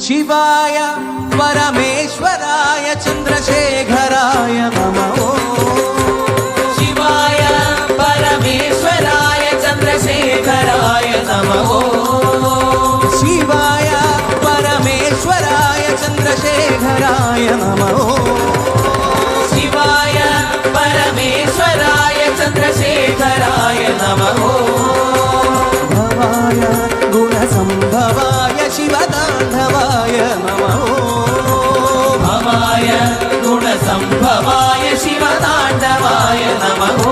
शिवाय परमेश्वराय चन्द्रशेखराय नमः। शिवाय परमेश्वराय चन्द्रशेखराय नमः। शिवाय परमेश्वराय चन्द्रशेखराय नमः। शिवाय परमेश्वराय चन्द्रशेखराय नमः। भवाय गुणसम्भवाय शिवताण्डवाय नमः। भवाय गुणसम्भवाय शिवताण्डवाय नमः।